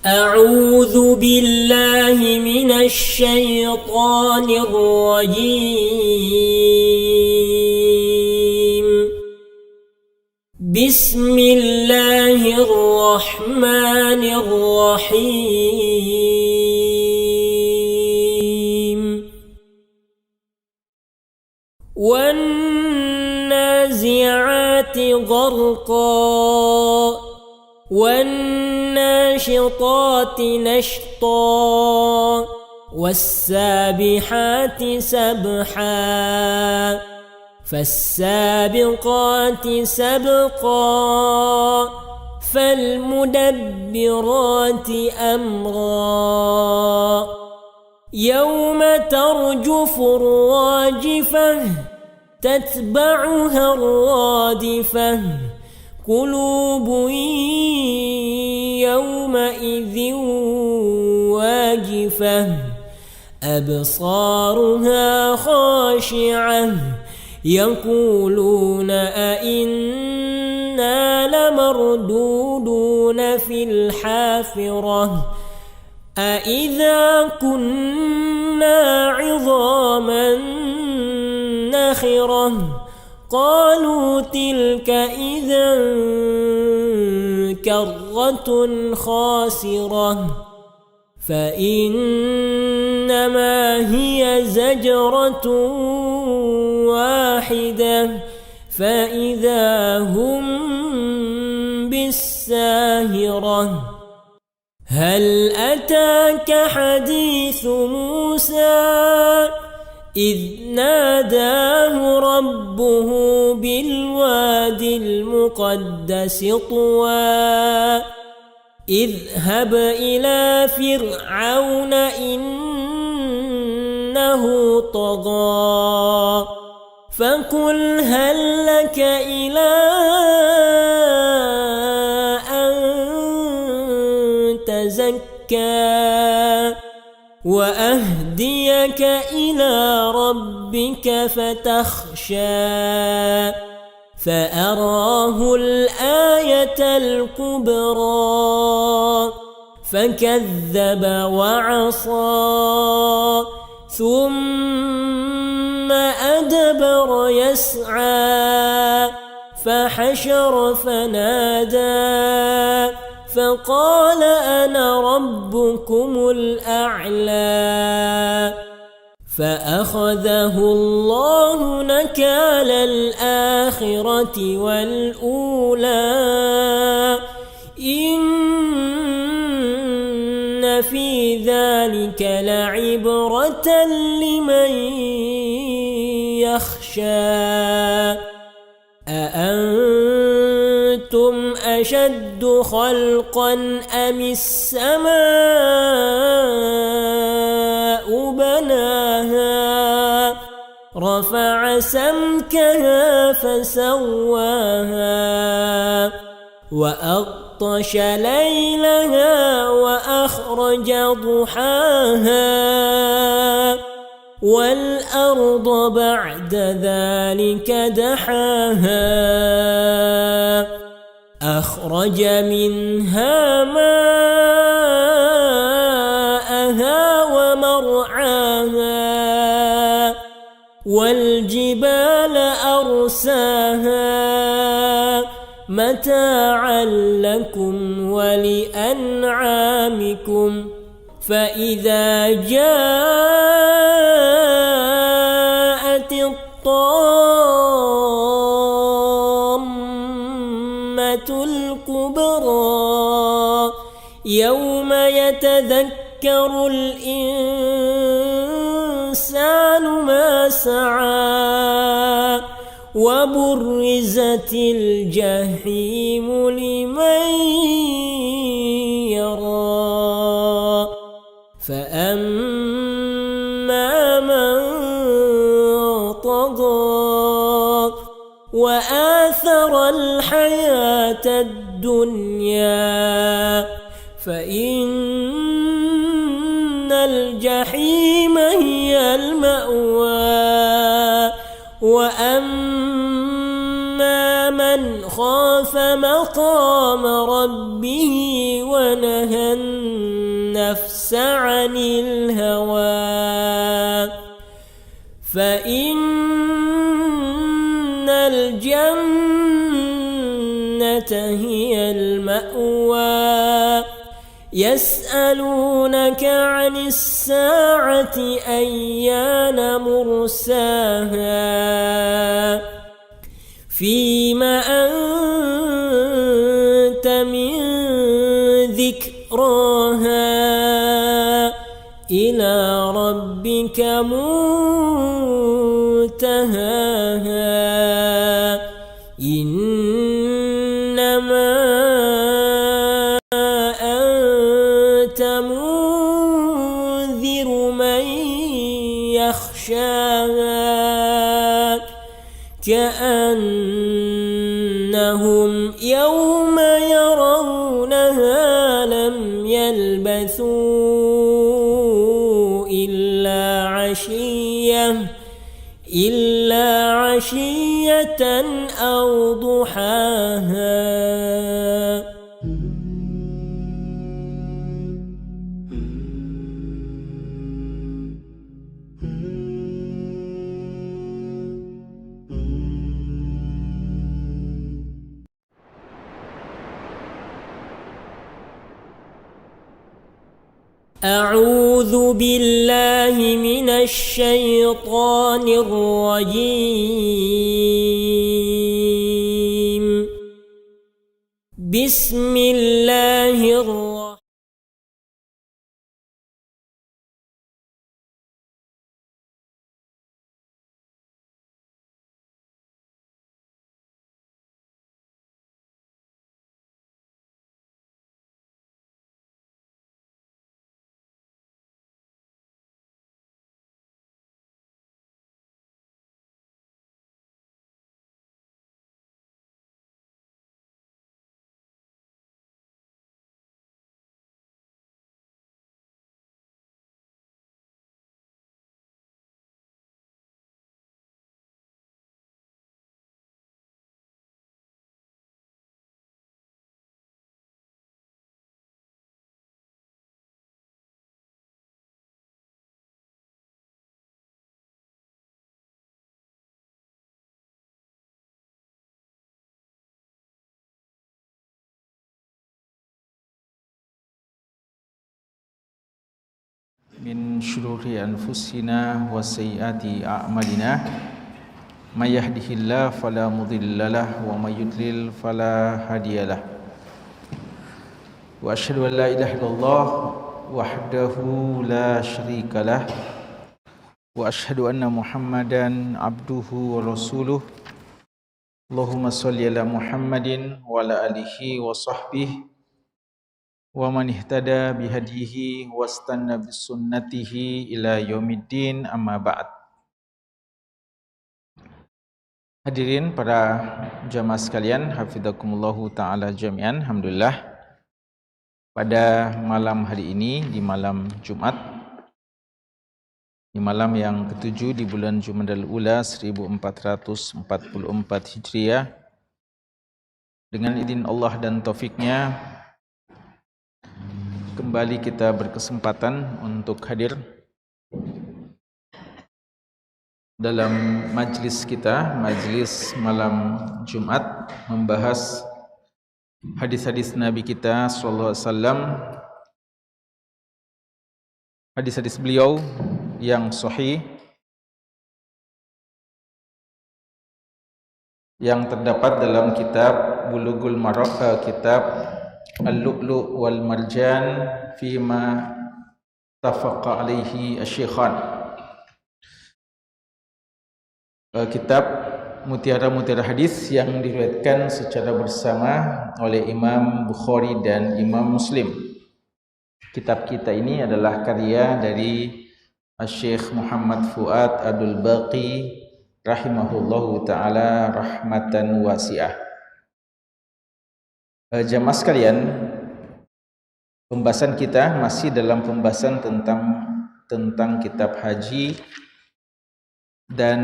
أعوذ بالله من الشيطان الرجيم. بسم الله الرحمن الرحيم. والنازعات غرقا والناشطات نشطا والسابحات سبحا فالسابقات سبقا فالمدبرات أمرا يوم ترجف الراجفة تتبعها الرادفة قلوب يومئذ واجفة أبصارها خاشعة يقولون أئنا لمردودون في الحافرة أئذا كنا عظاما نخرة قالوا تلك إذا كرة خاسرة فإنما هي زجرة واحدة فإذا هم بالساهرة هل أتاك حديث موسى إذ ناداه ربه بالواد المقدس طوى اذهب إلى فرعون إنه طغى فقل هل لك إلى أن تزكى وأهديك إلى ربك فتخشى فأراه الآية الكبرى فكذب وعصى ثم أدبر يسعى فحشر فنادى فقال أنا ربكم الأعلى فأخذه الله نكال الآخرة والأولى إن في ذلك لعبرة لمن يخشى أأنتم أشد خلقا أم السماء بناها رفع سمكها فسواها وأغطش ليلها وأخرج ضحاها والأرض بعد ذلك دحاها أخرج منها ماءها ومرعاها والجبال أرساها متاعا لكم ولأنعامكم فإذا جاءت الطامة الكبرى يوم يتذكر الإنسان ما سعى وبرزت الجحيم لمن يرى فأما من طغى وآثر الحياة الدنيا فإن الجحيم هي المأوى وأما من خاف مقام ربه ونهى النفس عن الهوى فإن الجنة هي المأوى يسألونك عن الساعة أيان مرساها فيم أنت من ذكراها إلى ربك منتهاها إنما أنت منذر من يخشاها كأنهم يوم يرونها لم يلبثوا إلا عشية أو ضحاها. أعوذ بالله من الشيطان الرجيم. بسم الله الرحمن min syururi anfusina wa sayyiati a'malina may yahdihillahu fala mudhillalah wa may yudlil fala hadiyalah wa asyhadu an la ilaha illallah wahdahu la syarikalah wa asyhadu anna muhammadan abduhu wa rasuluh. Allahumma shalli ala Muhammadin wa ala alihi wa sahbihi wa man ihtada bihadihi wastanna bisunnatihi ila yaumiddin, amma ba'd. Hadirin para jamaah sekalian, hafizakumullahu ta'ala jami'an. Alhamdulillah, pada malam hari ini, di malam Jumat, di malam yang ketujuh di bulan Jumadal Ula 1444 Hijriah, dengan izin Allah dan taufiknya, kembali kita berkesempatan untuk hadir dalam majlis kita, majlis malam Jumat, membahas hadis-hadis Nabi kita sallallahu alaihi wasallam, hadis-hadis beliau yang sahih, yang terdapat dalam kitab Bulughul Maram, kitab Al-Lu'lu' wal Marjan fima tafaqa alaihi asy-syaikhan, kitab mutiara-mutiara hadis yang diriwayatkan secara bersama oleh Imam Bukhari dan Imam Muslim. Kitab kita ini adalah karya dari Syekh Muhammad Fuad Abdul Baqi rahimahullahu ta'ala rahmatan wasi'ah. Jamaah sekalian, pembahasan kita masih dalam pembahasan tentang kitab haji, dan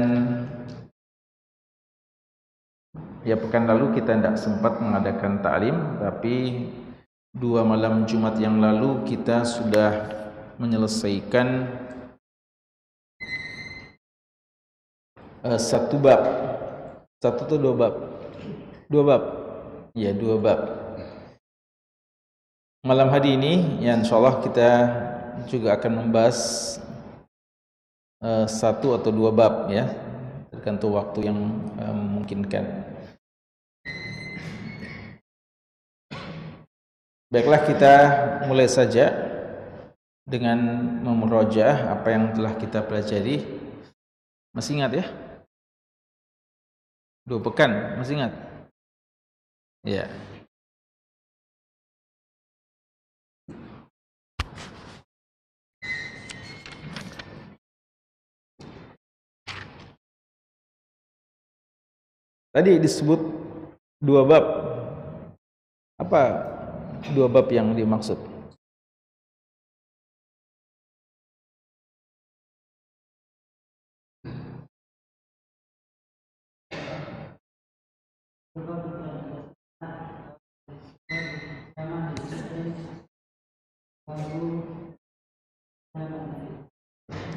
ya pekan lalu kita tidak sempat mengadakan ta'lim, tapi 2 malam Jumat yang lalu kita sudah menyelesaikan satu bab. Satu atau dua bab? Dua bab. Ya, dua bab. Malam hari ini ya insyaallah kita juga akan membahas satu atau dua bab ya, tergantung waktu yang memungkinkan. Baiklah, kita mulai saja dengan memurojaah apa yang telah kita pelajari. Masih ingat ya? 2 pekan, masih ingat? Ya. Tadi disebut 2 bab. Apa 2 bab yang dimaksud?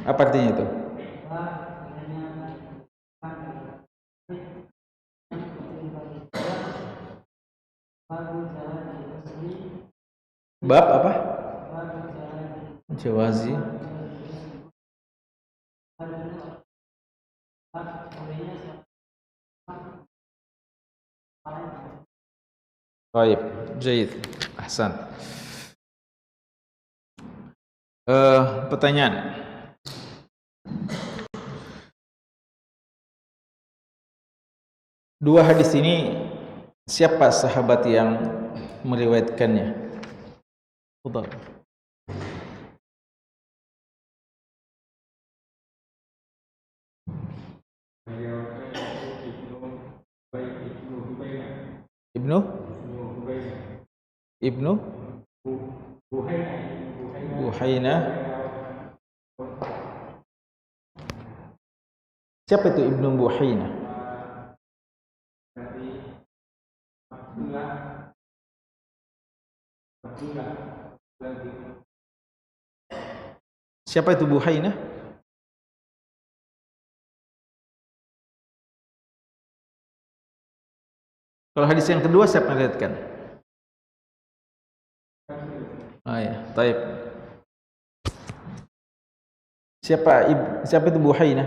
Apa artinya itu? Bab apa? Jawazi. Baik, jayid. Ahsan. Pertanyaan. Dua hadis ini siapa sahabat yang meriwayatkannya? Fadhal. Ibnu Buhaina. Siapa itu Ibnu Buhaina? Siapa itu Buhaina? Kalau hadis yang kedua siapa yang meriwayatkan? Ya, taib. Siapa itu Buhaina?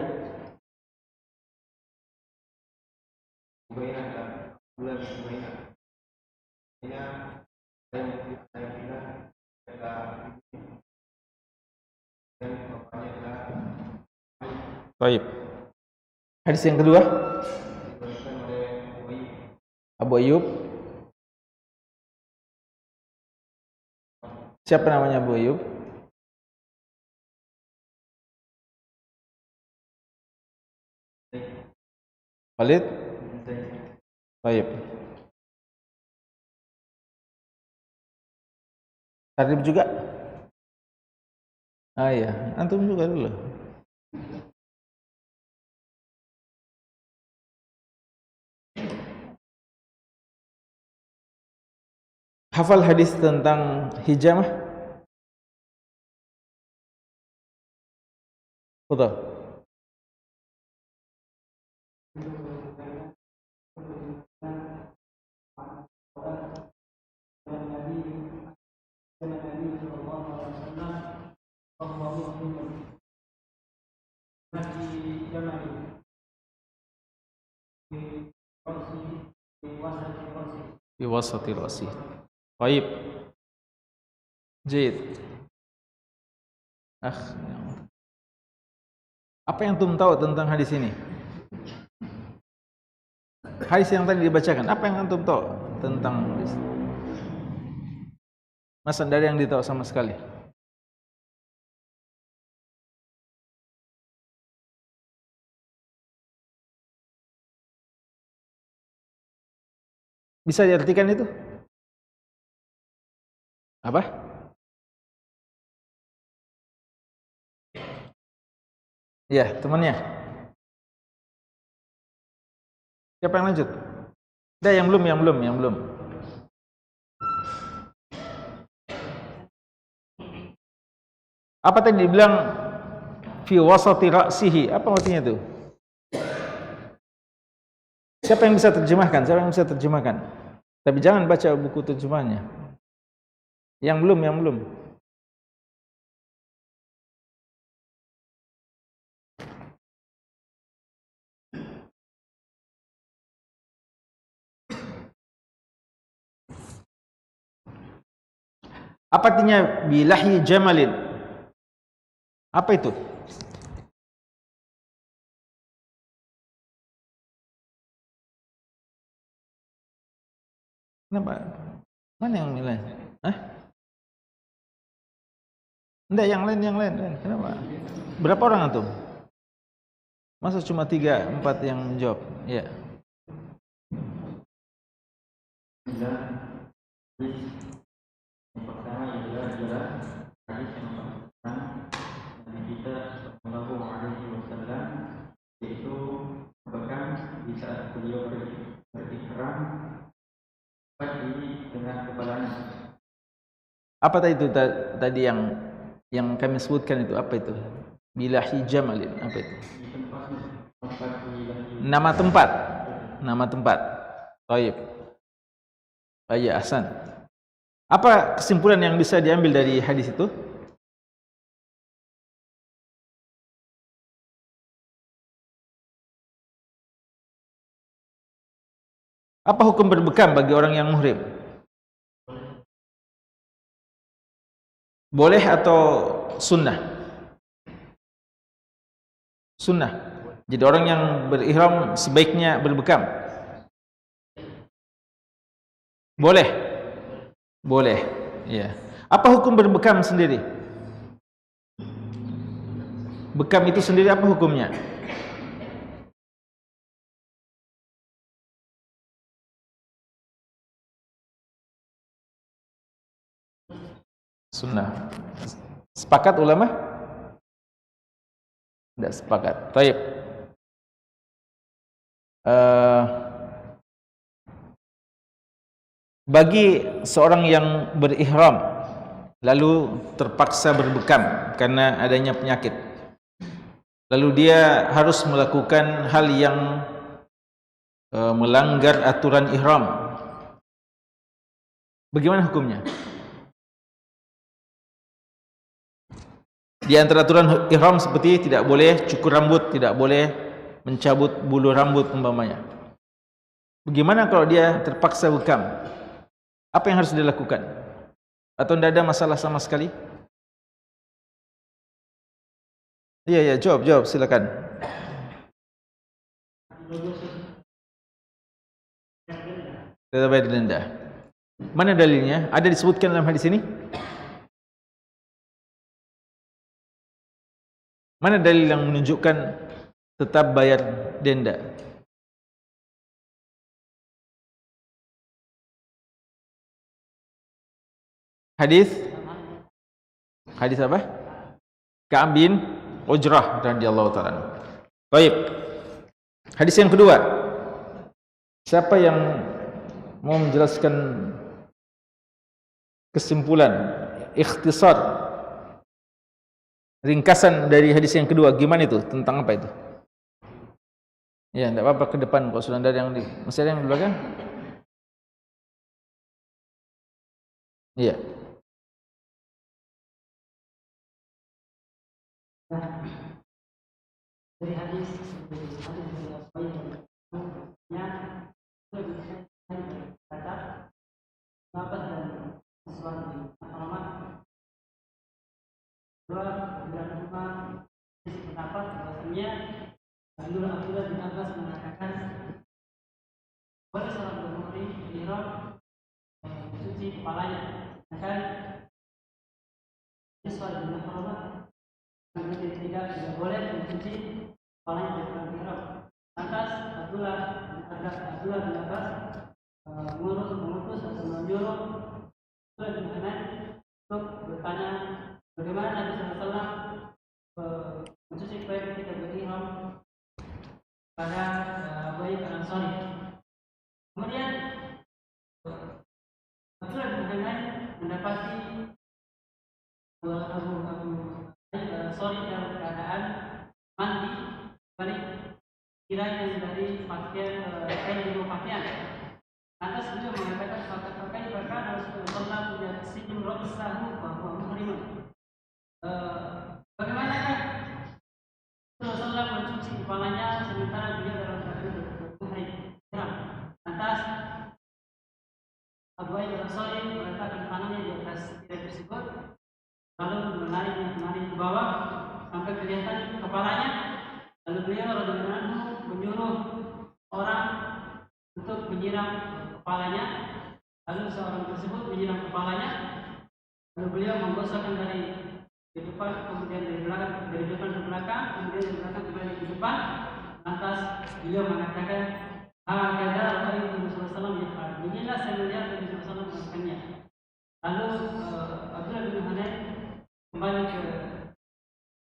Taib. Hadis yang kedua? Abu Ayyub. Siapa namanya Abu Ayyub? Khalid. Baik. Tarif juga? Iya, antum juga dulu. Hafal hadis tentang hijamah? Betul. Di wasatil wasih. Baik. Jid. Apa yang antum tahu tentang hadis ini? Hadis yang tadi dibacakan, apa yang antum tahu tentang hadis? Masa dari yang ditahu sama sekali? Bisa diartikan itu? Apa? Ya, temannya. Siapa yang lanjut? Ada yang belum. Apa tadi dibilang fi wasati ra'sihi? Apa artinya itu? Siapa yang bisa terjemahkan? Siapa yang bisa terjemahkan? Tapi jangan baca buku terjemahnya. Yang belum. Apa artinya bilahi jamalin? Apa itu? Kenapa? Mana yang lain? Hah? Enggak, yang lain. Kenapa? Berapa orang antum? Masa cuma 3, 4 yang menjawab? Ya. Yang pertama adalah hadis yang pertama Nabi kita Sallallahu Alaihi Wasallam, yaitu bahkan di saat beliau berihram pagi dengan kepalanya. Apa tadi itu tadi yang kami sebutkan itu apa itu? Bilahi jamalin, apa itu? Nama tempat. Baik. Baik, ahsan. Apa kesimpulan yang bisa diambil dari hadis itu? Apa hukum berbekam bagi orang yang muhrim? Boleh atau sunnah? Sunnah. Jadi orang yang berihram sebaiknya berbekam. Boleh. Ya. Apa hukum berbekam sendiri? Bekam itu sendiri apa hukumnya? Sunnah. Sepakat ulama? Tidak sepakat. Baik. Bagi seorang yang berihram lalu terpaksa berbekam karena adanya penyakit, lalu dia harus melakukan hal yang melanggar aturan ihram, bagaimana hukumnya? Di antara aturan ihram seperti tidak boleh cukur rambut, tidak boleh mencabut bulu rambut umpamanya. Bagaimana kalau dia terpaksa bekam? Apa yang harus dilakukan? Atau tidak ada masalah sama sekali? Iya, jawab, silakan. Tidak bayar denda. Mana dalilnya? Ada disebutkan dalam hadis ini? Mana dalil yang menunjukkan tetap bayar denda? Hadis apa? Ka'ab bin Ujrah radhiyallahu ta'ala. Baik. Hadis yang kedua. Siapa yang mau menjelaskan kesimpulan, ikhtisar, ringkasan dari hadis yang kedua? Gimana itu? Tentang apa itu? Ya, tidak apa-apa ke depan kalau sudah ada yang masih ada yang di belakang? Iya. Dari hadis kata sahabat dan sesuatu alamat dua dan lima pendapat bahwasanya Abdullah bin Abbas mengatakan boleh seorang bermuhrim ihram mencuci kepalanya, akan sesuatu dengan alamat tidak boleh mencuci kepalanya dengan ihram. Lantas Abdullah bin Abbas mengutus atau menyuruh Abdullah bin Hanan untuk bertanya bagaimana Nabi SAW mencuci kepala ketika berihram pada Abu Ayyub Al-Ansari. Kemudian Abdullah bin Hanan mendapati Abu sorry dalam keadaan mandi balik kiranya dari pakaian kain di pakaian. Lantas beliau mengatakan pakai Rasulullah punya sikum roksahu bahwa muhrimun. Bagaimanakah Rasulullah mencuci kepalanya sementara beliau dalam keadaan bermuhrim? Lantas Abu Ayyub Al-Ansari meletakkan tangannya di atas tirai tersebut, lalu menarik ke bawah sampai kelihatan kepalanya. Lalu beliau radhiyallahu anhu menyuruh orang untuk menyiram kepalanya. Lalu seorang tersebut menyiram kepalanya. Lalu beliau menggosokkan dari depan, kemudian dari depan ke belakang, kemudian dari belakang kembali ke depan. Lantas beliau mengatakan, "Hakadha ra'aytu Rasulullah sallallahu alaihi wasallam." Beginilah saya melihat Nabi sallallahu alaihi wasallam melakukannya. Lalu Abdullah bin Hunain kembali ke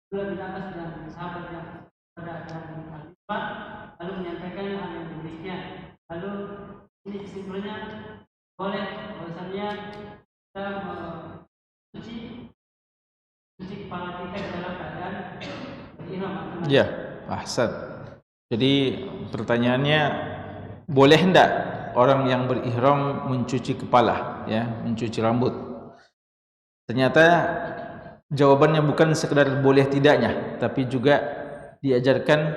Abdullah bin Abbas dan sahabat yang pada Al-Fatihah, lalu menyampaikan hal yang demikian. Lalu ini kesimpulannya boleh bahwasannya kita mencuci kepala kita dalam keadaan ihram. Ya, ahsan. Jadi pertanyaannya, boleh hendak orang yang berihram mencuci kepala, ya, mencuci rambut? Ternyata jawabannya bukan sekedar boleh tidaknya, tapi juga diajarkan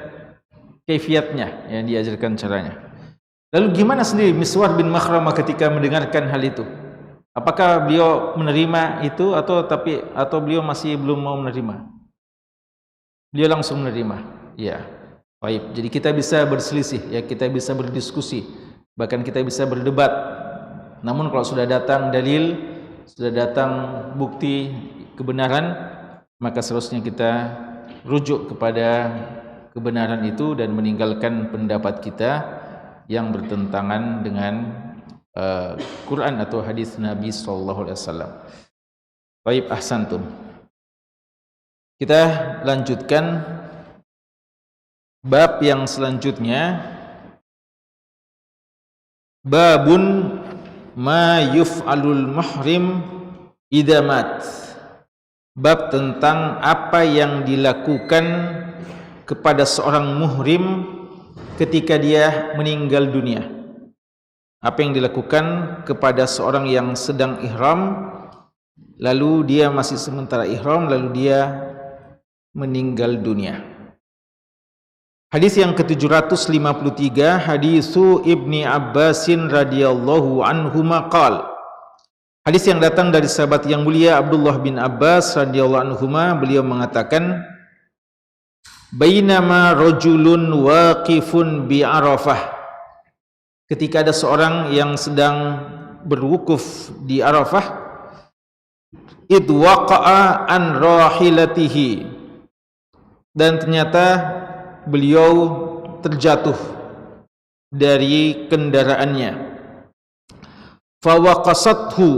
kaifiatnya, ya, diajarkan caranya. Lalu gimana sendiri Miswar bin Makhramah ketika mendengarkan hal itu? Apakah beliau menerima itu atau beliau masih belum mau menerima? Beliau langsung menerima. Ya. Baik. Jadi kita bisa berselisih, ya, kita bisa berdiskusi, bahkan kita bisa berdebat. Namun kalau sudah datang dalil, sudah datang bukti kebenaran, maka seharusnya kita rujuk kepada kebenaran itu dan meninggalkan pendapat kita yang bertentangan dengan Quran atau hadis Nabi sallallahu alaihi wasallam. Baik, ahsantum. Kita lanjutkan bab yang selanjutnya, babun ma yuf'alul muhrim idza mat. Bab tentang apa yang dilakukan kepada seorang muhrim ketika dia meninggal dunia. Apa yang dilakukan kepada seorang yang sedang ihram, lalu dia masih sementara ihram, lalu dia meninggal dunia. Hadis yang ke-753, hadisu Ibni Abbasin radhiyallahu anhuma qala. Hadis yang datang dari sahabat yang mulia Abdullah bin Abbas radhiyallahu anhuma, beliau mengatakan, bainama rajulun waqifun bi Arafah. Ketika ada seorang yang sedang berwukuf di Arafah, id waqa'a an rahilatihi, dan ternyata beliau terjatuh dari kendaraannya. Fawaqasathu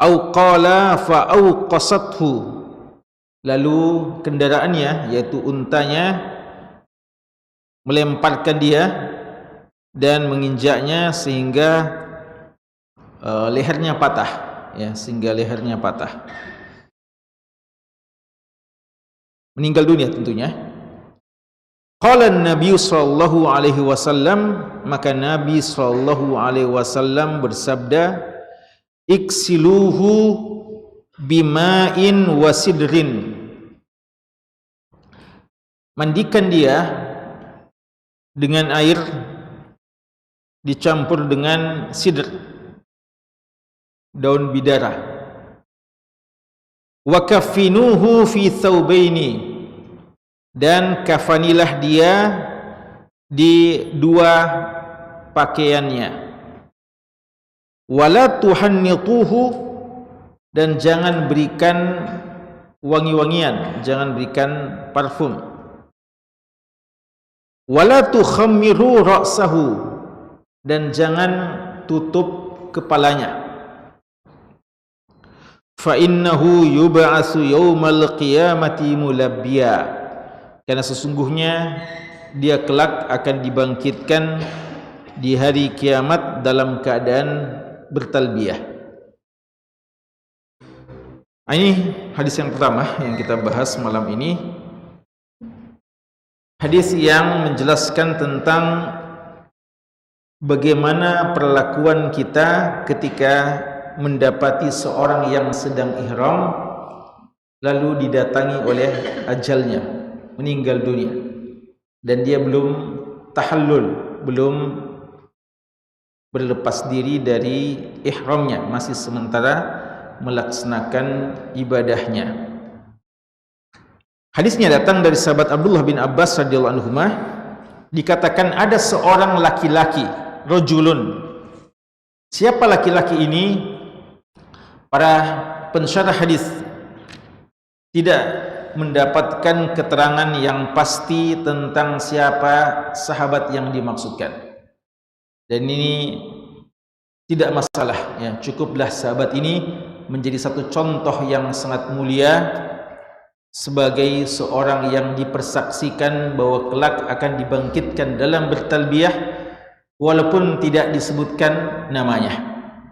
au qala fa'auqasathu, lalu kendaraannya yaitu untanya melemparkan dia dan menginjaknya sehingga lehernya patah, ya, sehingga lehernya patah, meninggal dunia tentunya. Qala Nabi sallallahu alaihi wasallam, maka Nabi sallallahu alaihi wasallam bersabda, iksiluhu bima'in wasidrin. Mandikan dia dengan air dicampur dengan sidr, daun bidara. Wa kaffinuhu fi thawbaini, dan kafanilah dia di dua pakaiannya. Wala tuhannituhu, dan jangan berikan wangi-wangian, jangan berikan parfum. Wala tukhammiru ra'sahu, dan jangan tutup kepalanya. Fa innahu yub'atsu yaumal qiyamati mulabbiya, karena sesungguhnya dia kelak akan dibangkitkan di hari kiamat dalam keadaan bertalbiyah. Ini hadis yang pertama yang kita bahas malam ini. Hadis yang menjelaskan tentang bagaimana perlakuan kita ketika mendapati seorang yang sedang ihram lalu didatangi oleh ajalnya, meninggal dunia, dan dia belum tahallul, belum berlepas diri dari ihramnya, masih sementara melaksanakan ibadahnya. Hadisnya datang dari sahabat Abdullah bin Abbas radhiyallahu anhu, dikatakan ada seorang laki-laki, rajulun. Siapa laki-laki ini? Para pensyarah hadis tidak mendapatkan keterangan yang pasti tentang siapa sahabat yang dimaksudkan. Dan ini tidak masalah, ya, cukuplah sahabat ini menjadi satu contoh yang sangat mulia sebagai seorang yang dipersaksikan bahwa kelak akan dibangkitkan dalam bertalbiyah walaupun tidak disebutkan namanya,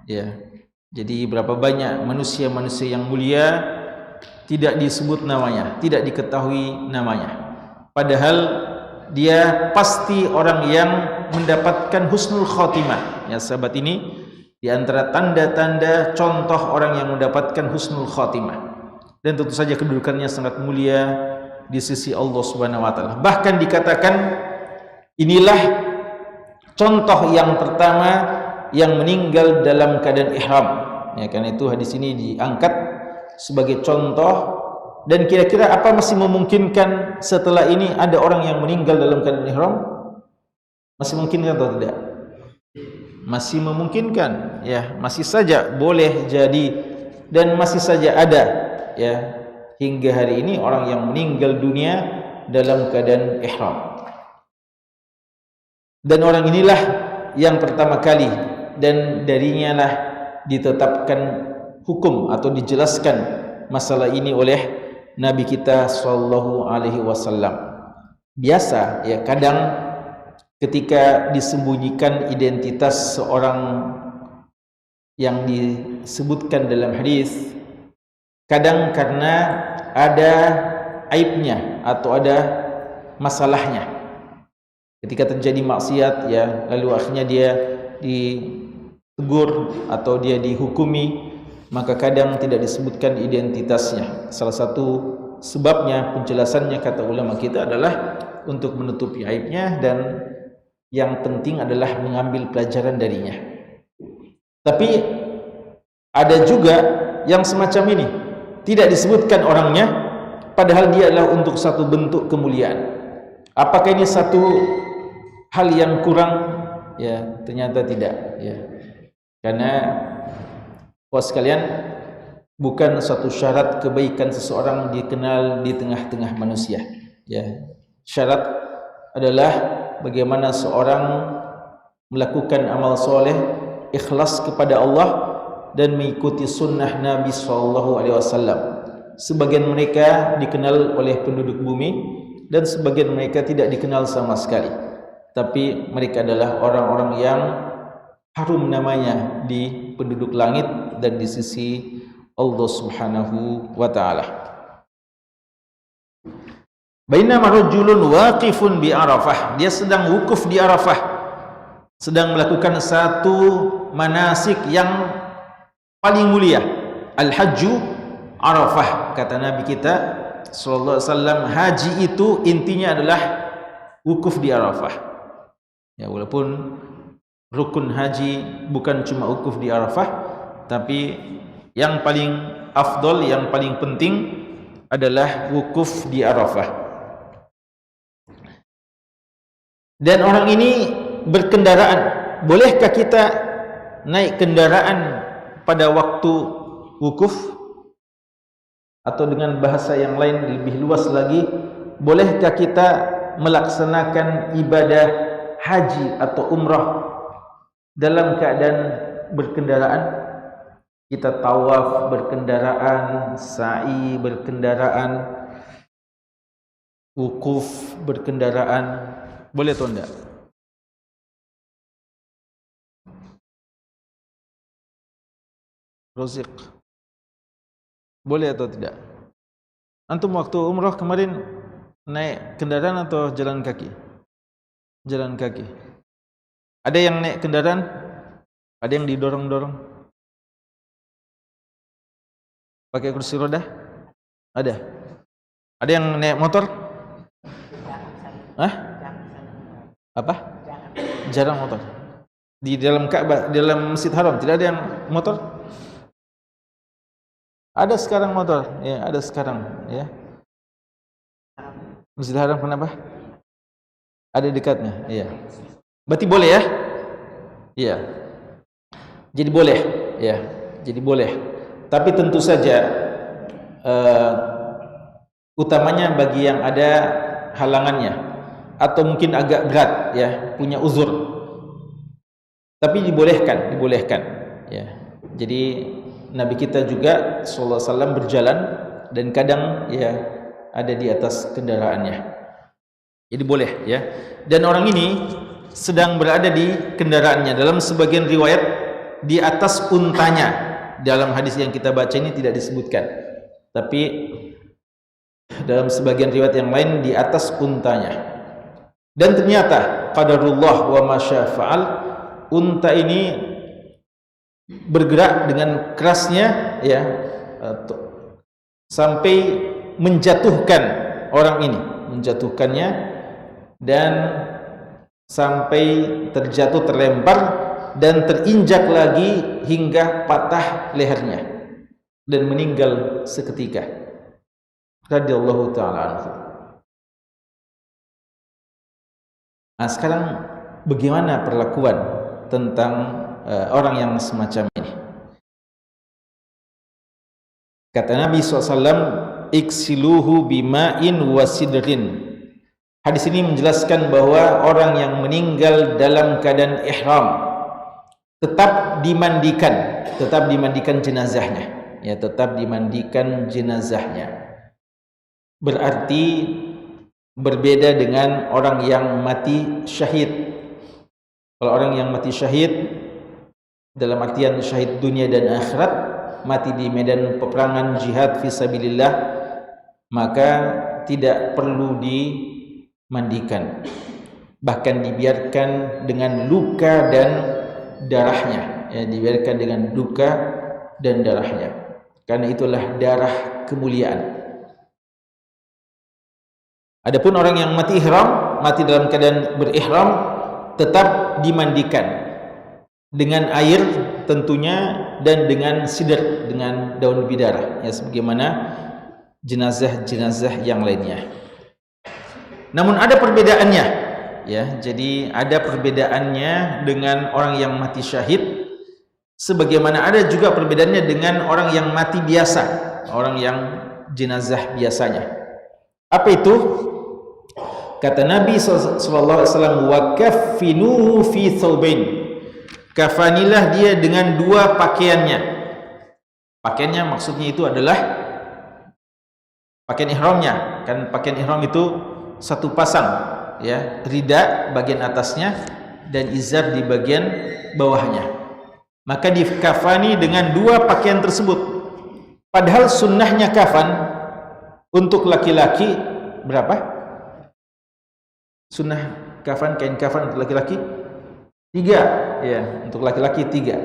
ya. Jadi berapa banyak manusia-manusia yang mulia tidak disebut namanya, tidak diketahui namanya, padahal dia pasti orang yang mendapatkan husnul khotimah. Ya, sahabat ini di antara tanda-tanda contoh orang yang mendapatkan husnul khotimah. Dan tentu saja kedudukannya sangat mulia di sisi Allah Subhanahu wa taala. Bahkan dikatakan inilah contoh yang pertama yang meninggal dalam keadaan ihram. Ya, karena itu hadis ini diangkat sebagai contoh. Dan kira-kira apa masih memungkinkan setelah ini ada orang yang meninggal dalam keadaan ihram? Masih memungkinkan atau tidak? Masih memungkinkan, ya, masih saja boleh jadi dan masih saja ada, ya, hingga hari ini orang yang meninggal dunia dalam keadaan ihram. Dan orang inilah yang pertama kali dan darinya lah ditetapkan hukum atau dijelaskan masalah ini oleh Nabi kita sallallahu alaihi wasallam. Biasa, ya, kadang ketika disembunyikan identitas seorang yang disebutkan dalam hadis, kadang karena ada aibnya atau ada masalahnya. Ketika terjadi maksiat, ya, lalu akhirnya dia ditegur atau dia dihukumi, maka kadang tidak disebutkan identitasnya. Salah satu sebabnya, penjelasannya kata ulama kita adalah untuk menutupi aibnya, dan yang penting adalah mengambil pelajaran darinya. Tapi ada juga yang semacam ini, tidak disebutkan orangnya, padahal dia adalah untuk satu bentuk kemuliaan. Apakah ini satu hal yang kurang? Ya, ternyata tidak, ya. Karena sekalian, bukan suatu syarat kebaikan seseorang dikenal di tengah-tengah manusia, ya. Syarat adalah bagaimana seorang melakukan amal soleh, ikhlas kepada Allah dan mengikuti sunnah Nabi SAW. Sebagian mereka dikenal oleh penduduk bumi dan sebagian mereka tidak dikenal sama sekali, tapi mereka adalah orang-orang yang harum namanya di penduduk langit dan di sisi Allah Subhanahu wa taala. Bainama rajulun waqifun bi Arafah, dia sedang wukuf di Arafah, sedang melakukan satu manasik yang paling mulia, al-hajju Arafah. Kata Nabi kita sallallahu alaihi wasallam, haji itu intinya adalah wukuf di Arafah. Ya, walaupun rukun haji bukan cuma wukuf di Arafah, tapi yang paling afdol, yang paling penting adalah wukuf di Arafah. Dan orang ini berkendaraan. Bolehkah kita naik kendaraan pada waktu wukuf? Atau dengan bahasa yang lain lebih luas lagi, bolehkah kita melaksanakan ibadah haji atau umrah dalam keadaan berkendaraan? Kita tawaf berkendaraan, sa'i berkendaraan, wukuf berkendaraan, boleh atau enggak? Rozik, Boleh atau tidak? Antum waktu umroh kemarin naik kendaraan atau jalan kaki? Jalan kaki. Ada yang naik kendaraan? Ada yang didorong-dorong? Pakai kursi roda? Ada. Ada yang naik motor? Hah? Apa? Jarang motor. Di dalam Ka'bah, di dalam Masjid Haram tidak ada yang motor? Ada sekarang motor, ya, ada sekarang, ya. Masjid Haram kenapa? Ada dekatnya, iya. Berarti boleh ya? Iya. Jadi boleh, ya. Jadi boleh. Tapi tentu saja utamanya bagi yang ada halangannya atau mungkin agak berat, ya, punya uzur. Tapi dibolehkan, ya. Jadi Nabi kita juga sallallahu alaihi wasallam berjalan dan kadang ya ada di atas kendaraannya. Jadi boleh, ya. Dan orang ini sedang berada di kendaraannya. Dalam sebagian riwayat di atas untanya. Dalam hadis yang kita baca ini tidak disebutkan. Tapi dalam sebagian riwayat yang lain di atas untanya. Dan ternyata qadarullah wa ma syaa fa'al, unta ini bergerak dengan kerasnya, ya, sampai menjatuhkan orang ini, menjatuhkannya dan sampai terjatuh, terlempar dan terinjak lagi hingga patah lehernya dan meninggal seketika. Radhiyallahu taala anhu. Nah, sekarang bagaimana perlakuan tentang orang yang semacam ini? Kata Nabi SAW, iksiluhu bima'in wasidrin. Hadis ini menjelaskan bahwa orang yang meninggal dalam keadaan ihram tetap dimandikan jenazahnya, ya, tetap dimandikan jenazahnya. Berarti berbeda dengan orang yang mati syahid. Kalau orang yang mati syahid dalam artian syahid dunia dan akhirat, mati di medan peperangan jihad fisabilillah, maka tidak perlu dimandikan, bahkan dibiarkan dengan luka dan darahnya, ya, dibiarkan dengan luka dan darahnya, karena itulah darah kemuliaan. Adapun orang yang mati ihram, mati dalam keadaan berihram, tetap dimandikan dengan air tentunya dan dengan sidr, dengan daun bidara, ya, sebagaimana jenazah-jenazah yang lainnya. Namun ada perbedaannya, ya. Jadi ada perbedaannya dengan orang yang mati syahid, sebagaimana ada juga perbedaannya dengan orang yang mati biasa, orang yang jenazah biasanya. Apa itu? Kata Nabi sallallahu alaihi wasallam, wa kaffinuhu fi thawbain. Kafanilah dia dengan dua pakaiannya. Pakaiannya maksudnya itu adalah pakaian ihramnya. Kan pakaian ihram itu satu pasang, ya, rida bagian atasnya dan izar di bagian bawahnya. Maka dikafani dengan dua pakaian tersebut. Padahal sunnahnya kafan untuk laki-laki berapa? Sunnah kafan, kain kafan untuk laki-laki 3, ya, untuk laki-laki 3.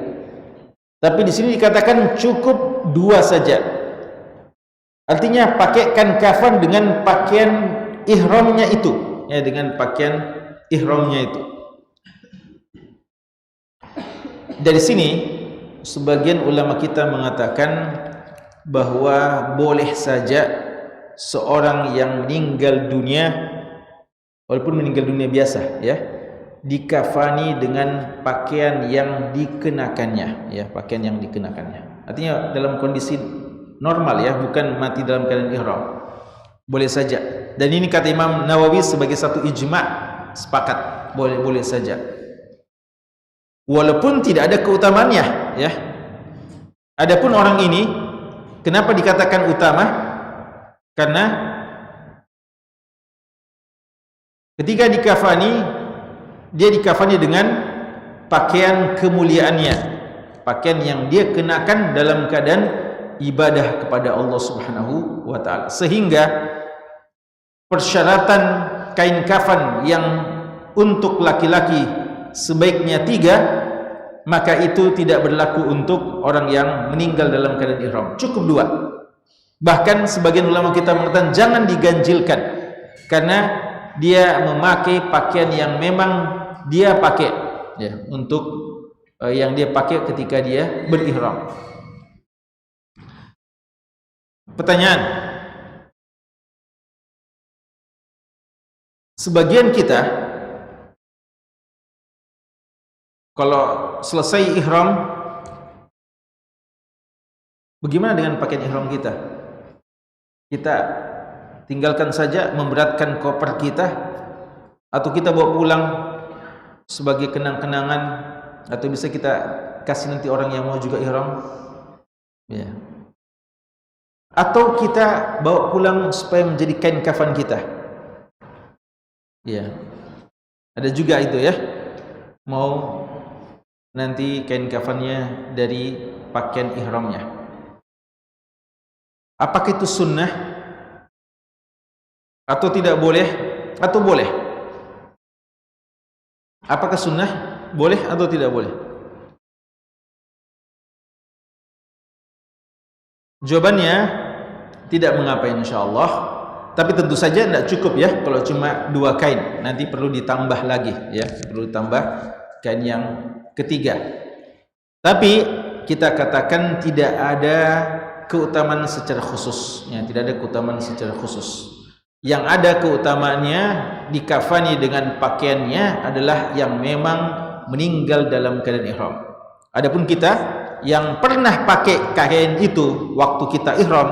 Tapi di sini dikatakan cukup 2 saja. Artinya pakaikan kafan dengan pakaian ihramnya itu, ya, dengan pakaian ihramnya itu. Dari sini sebagian ulama kita mengatakan bahwa boleh saja seorang yang meninggal dunia, walaupun meninggal dunia biasa, ya, dikafani dengan pakaian yang dikenakannya, ya, pakaian yang dikenakannya. Artinya dalam kondisi normal, ya, bukan mati dalam keadaan ihram. Boleh saja. Dan ini kata Imam Nawawi sebagai satu ijma', sepakat, boleh saja. Walaupun tidak ada keutamaannya, ya. Adapun orang ini kenapa dikatakan utama? Karena ketika dikafani, dia dikafani dengan pakaian kemuliaannya, pakaian yang dia kenakan dalam keadaan ibadah kepada Allah Subhanahu wa taala. Sehingga persyaratan kain kafan yang untuk laki-laki sebaiknya 3, maka itu tidak berlaku untuk orang yang meninggal dalam keadaan ihram. Cukup 2. Bahkan sebagian ulama kita mengatakan jangan diganjilkan, karena dia memakai pakaian yang memang dia pakai, ya, untuk yang dia pakai ketika dia berihram. Pertanyaan, sebagian kita kalau selesai ihram, bagaimana dengan pakaian ihram kita? Kita tinggalkan saja, memberatkan koper kita, atau kita bawa pulang sebagai kenang-kenangan, atau bisa kita kasih nanti orang yang mau juga ihram, ya. Atau kita bawa pulang supaya menjadi kain kafan kita, ya. Ada juga itu, ya, mau nanti kain kafannya dari pakaian ihramnya. Apakah itu sunnah atau tidak boleh, atau boleh? Apakah sunnah, boleh atau tidak boleh? Jawabannya tidak mengapa insyaallah, tapi tentu saja tidak cukup, ya, kalau cuma 2 kain, nanti perlu ditambah lagi, ya, perlu ditambah kain yang ketiga. Tapi kita katakan tidak ada keutamaan secara khusus, ya, tidak ada keutamaan secara khusus. Yang ada keutamaannya dikafani dengan pakaiannya adalah yang memang meninggal dalam keadaan ihram. Adapun kita yang pernah pakai kain itu waktu kita ihram,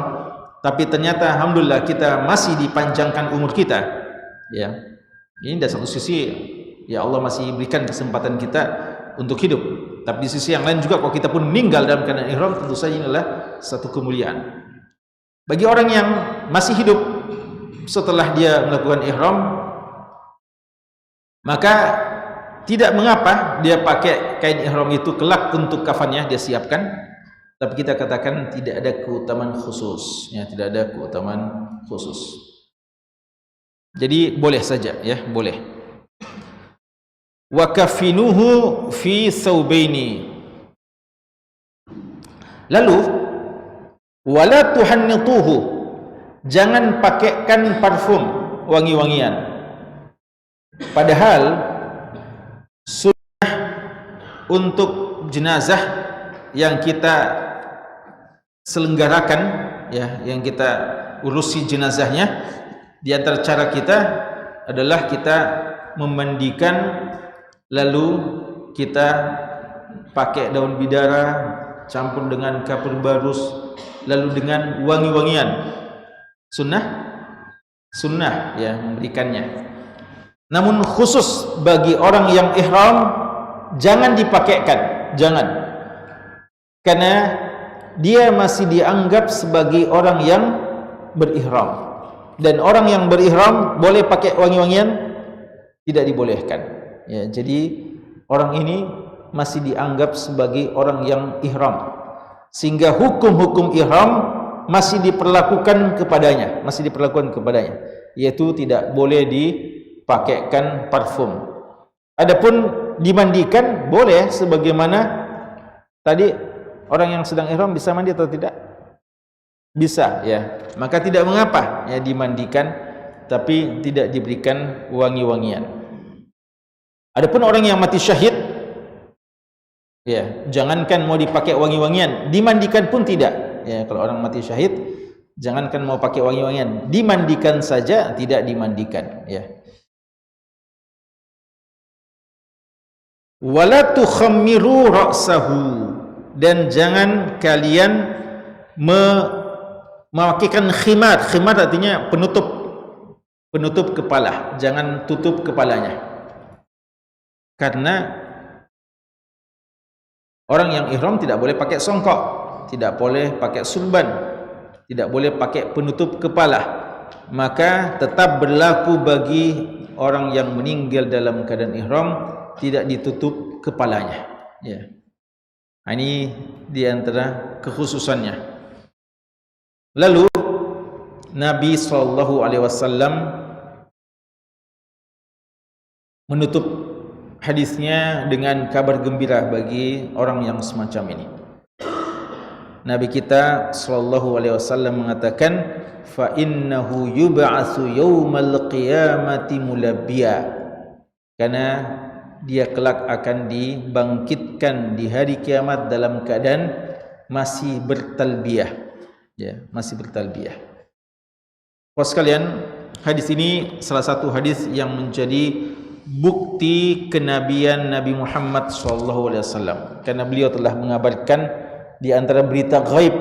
tapi ternyata alhamdulillah kita masih dipanjangkan umur kita, ya. Ini dari satu sisi, ya, Allah masih berikan kesempatan kita untuk hidup. Tapi di sisi yang lain juga, kalau kita pun meninggal dalam keadaan ihram, tentu saja ini adalah satu kemuliaan. Bagi orang yang masih hidup setelah dia melakukan ihram, maka tidak mengapa dia pakai kain ihram itu kelak untuk kafannya dia siapkan, tapi kita katakan tidak ada keutamaan khusus, ya, tidak ada keutamaan khusus. Jadi boleh saja, ya, boleh. Wa kafinuhu fi thawbaini. Lalu wala tuhannituhu, jangan pakaikan parfum, wangi-wangian. Padahal sunnah untuk jenazah yang kita selenggarakan, ya, yang kita urusi jenazahnya, di antara cara kita adalah kita memandikan, lalu kita pakai daun bidara campur dengan kapur barus, lalu dengan wangi-wangian. Sunnah, ya, memberikannya. Namun khusus bagi orang yang ihram jangan dipakaikan, jangan, karena dia masih dianggap sebagai orang yang berihram. Dan orang yang berihram boleh pakai wangi-wangian? Tidak dibolehkan, ya. Jadi orang ini masih dianggap sebagai orang yang ihram, sehingga hukum-hukum ihram masih diperlakukan kepadanya, yaitu tidak boleh dipakaikan parfum. Adapun dimandikan boleh, sebagaimana tadi orang yang sedang ihram bisa mandi atau tidak? Bisa, ya. Maka tidak mengapa, ya, dimandikan, tapi tidak diberikan wangi-wangian. Adapun orang yang mati syahid, ya, jangankan mau dipakai wangi-wangian, dimandikan pun tidak, ya. Kalau orang mati syahid, jangankan mau pakai wangi-wangian, dimandikan saja tidak dimandikan, ya. Wala tukhammiru ra'sahu, dan jangan kalian memakaikan khimar. Khimar artinya penutup kepala, jangan tutup kepalanya. Karena orang yang ihram tidak boleh pakai songkok, tidak boleh pakai surban, tidak boleh pakai penutup kepala. Maka tetap berlaku bagi orang yang meninggal dalam keadaan ihram, tidak ditutup kepalanya, ya. Ini di antara kekhususannya. Lalu Nabi SAW menutup hadisnya dengan kabar gembira bagi orang yang semacam ini. Nabi kita SAW mengatakan, fa innahu yub'atsu yaumal qiyamati mulabbiya, karena dia kelak akan dibangkitkan di hari kiamat dalam keadaan masih bertalbiyah, ya, masih bertalbiyah. Para sekalian, hadis ini salah satu hadis yang menjadi bukti kenabian Nabi Muhammad SAW, karena beliau telah mengabarkan di antara berita ghaib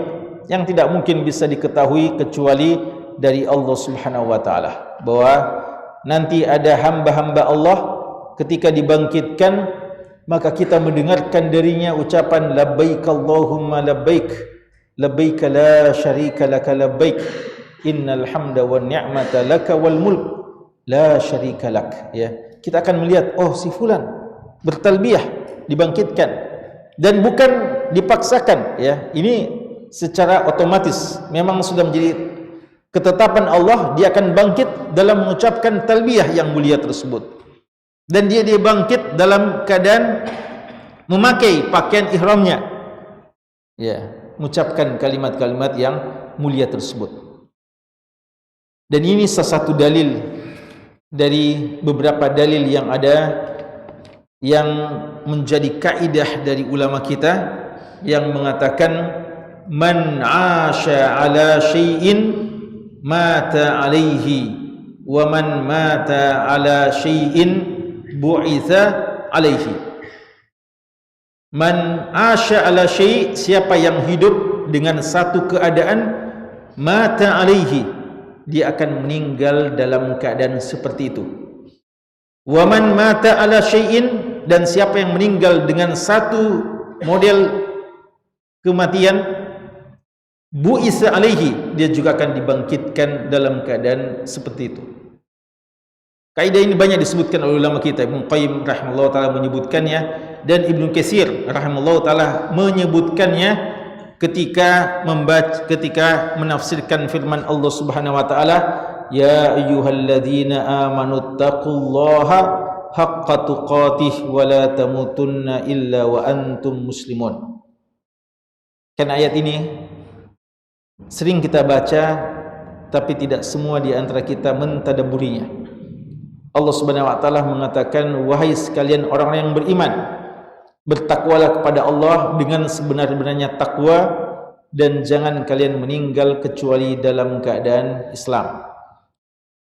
yang tidak mungkin bisa diketahui kecuali dari Allah Subhanahu wa taala, bahwa nanti ada hamba-hamba Allah ketika dibangkitkan, maka kita mendengarkan darinya ucapan labbaik Allahumma labbaik, labbaik la syarika laka labbaik, innal hamda wan ni'mata laka wal mulk la syarika lak. Ya, kita akan melihat, oh si fulan bertalbiyah dibangkitkan, dan bukan dipaksakan, ya, ini secara otomatis memang sudah menjadi ketetapan Allah, dia akan bangkit dalam mengucapkan talbiyah yang mulia tersebut, dan dia bangkit dalam keadaan memakai pakaian ihramnya, ya, mengucapkan kalimat-kalimat yang mulia tersebut. Dan ini salah satu dalil dari beberapa dalil yang ada yang menjadi kaidah dari ulama kita yang mengatakan man 'asha 'ala syai'in mata 'alaihi wa man mata 'ala syai'in bu'itsa 'alaihi. Man 'asha 'ala syai', siapa yang hidup dengan satu keadaan, mata 'alaihi, dia akan meninggal dalam keadaan seperti itu. Wa man mata 'ala syai'in, dan siapa yang meninggal dengan satu model kematian, bu'isa alaihi, dia juga akan dibangkitkan dalam keadaan seperti itu. Kaidah ini banyak disebutkan oleh ulama kita. Ibnu Qayyim rahimahullah taala menyebutkannya, dan Ibnu Katsir rahimahullah taala menyebutkannya ketika menafsirkan firman Allah Subhanahu wa taala, ya ayyuhalladzina amanu taqullaha haqqa tuqatih wa la tamutunna illa wa antum muslimun. Kan ayat ini sering kita baca, tapi tidak semua di antara kita mentadabburinya. Allah Subhanahu wa taala mengatakan, wahai sekalian orang yang beriman, bertakwalah kepada Allah dengan sebenar-benarnya takwa, dan jangan kalian meninggal kecuali dalam keadaan Islam.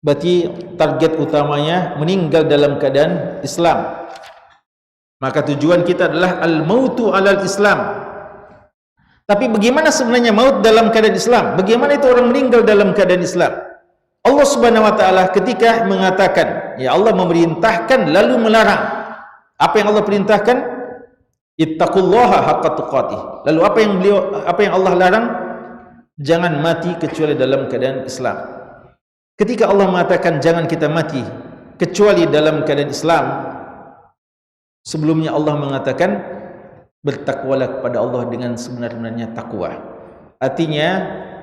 Berarti target utamanya meninggal dalam keadaan Islam. Maka tujuan kita adalah al-mautu alal Islam. Tapi bagaimana sebenarnya maut dalam keadaan Islam? Bagaimana itu orang meninggal dalam keadaan Islam? Allah Subhanahu wa taala ketika mengatakan, ya, Allah memerintahkan lalu melarang. Apa yang Allah perintahkan? Ittaqullaha haqqa tuqatih. Lalu apa yang Allah larang? Jangan mati kecuali dalam keadaan Islam. Ketika Allah mengatakan jangan kita mati kecuali dalam keadaan Islam, sebelumnya Allah mengatakan bertakwalah kepada Allah dengan sebenar-benarnya takwa. Artinya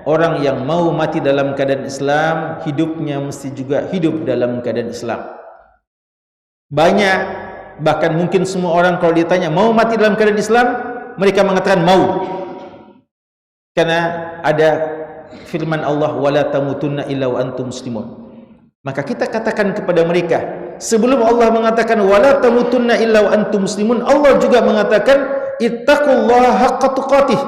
orang yang mau mati dalam keadaan Islam, hidupnya mesti juga hidup dalam keadaan Islam. Banyak, bahkan mungkin semua orang kalau ditanya mau mati dalam keadaan Islam, mereka mengatakan mau, karena ada firman Allah, wala tamutunna illa wa antum muslimun. Maka kita katakan kepada mereka, sebelum Allah mengatakan wala tamutunna illa wa antum muslimun, Allah juga mengatakan ittaqullaha haqqa tuqatih.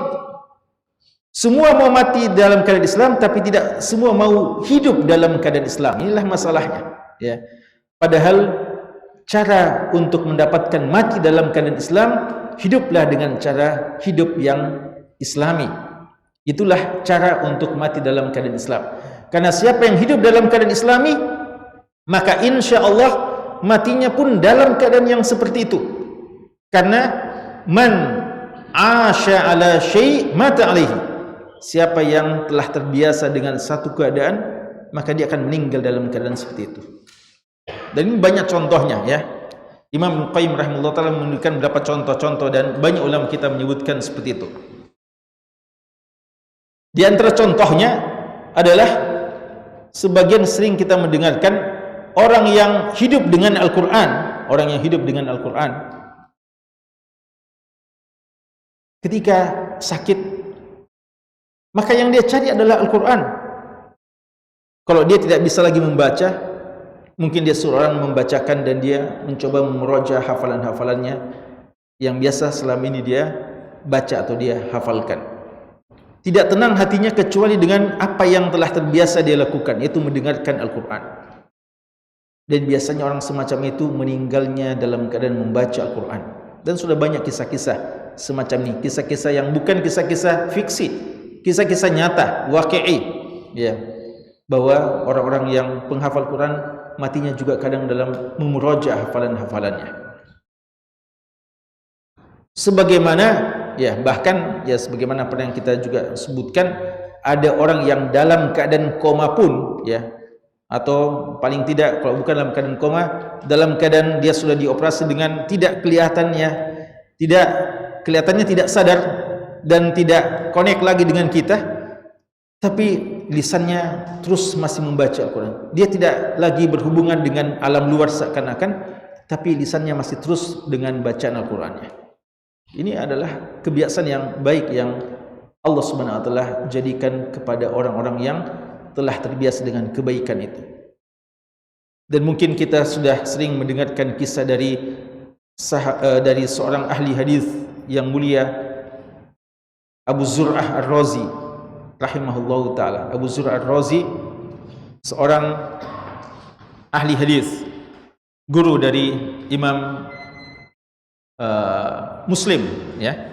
Semua mau mati dalam keadaan Islam, tapi tidak semua mau hidup dalam keadaan Islam. Inilah masalahnya, ya. Padahal cara untuk mendapatkan mati dalam keadaan Islam, hiduplah dengan cara hidup yang Islami. Itulah cara untuk mati dalam keadaan Islam. Karena siapa yang hidup dalam keadaan Islami, maka insya Allah matinya pun dalam keadaan yang seperti itu. Karena man asya ala syai' mata alaihi. Siapa yang telah terbiasa dengan satu keadaan, maka dia akan meninggal dalam keadaan seperti itu. Dan ini banyak contohnya, ya. Imam Qayyim rahimahullah ta'ala menunjukkan beberapa contoh-contoh, dan banyak ulama kita menyebutkan seperti itu. Di antara contohnya adalah sebagian sering kita mendengarkan orang yang hidup dengan Al-Quran, ketika sakit, maka yang dia cari adalah Al-Quran. Kalau dia tidak bisa lagi membaca, mungkin dia suruh orang membacakan dan dia mencoba memurojaah hafalan-hafalannya yang biasa selama ini dia baca atau dia hafalkan. Tidak tenang hatinya kecuali dengan apa yang telah terbiasa dia lakukan, yaitu mendengarkan Al-Quran. Dan biasanya orang semacam itu meninggalnya dalam keadaan membaca Al-Quran. Dan sudah banyak kisah-kisah semacam ini, kisah-kisah yang bukan kisah-kisah fiksi, kisah-kisah nyata, waqi'i, ya, bahwa orang-orang yang penghafal Quran matinya juga kadang dalam memurojaah hafalan-hafalannya. Sebagaimana, ya, bahkan ya sebagaimana pernah yang kita juga sebutkan, ada orang yang dalam keadaan koma pun, ya, atau paling tidak kalau bukan dalam keadaan koma, dalam keadaan dia sudah dioperasi dengan kelihatannya tidak sadar dan tidak connect lagi dengan kita, tapi lisannya terus masih membaca Al-Quran. Dia tidak lagi berhubungan dengan alam luar seakan-akan, tapi lisannya masih terus dengan bacaan Al-Qurannya. Ini adalah kebiasaan yang baik yang Allah Subhanahu wa taala jadikan kepada orang-orang yang telah terbiasa dengan kebaikan itu. Dan mungkin kita sudah sering mendengarkan kisah dari seorang ahli hadis yang mulia, Abu Zur'ah Ar-Razi rahimahullahu taala. Abu Zur'ah Ar-Razi seorang ahli hadis, guru dari Imam Muslim, ya,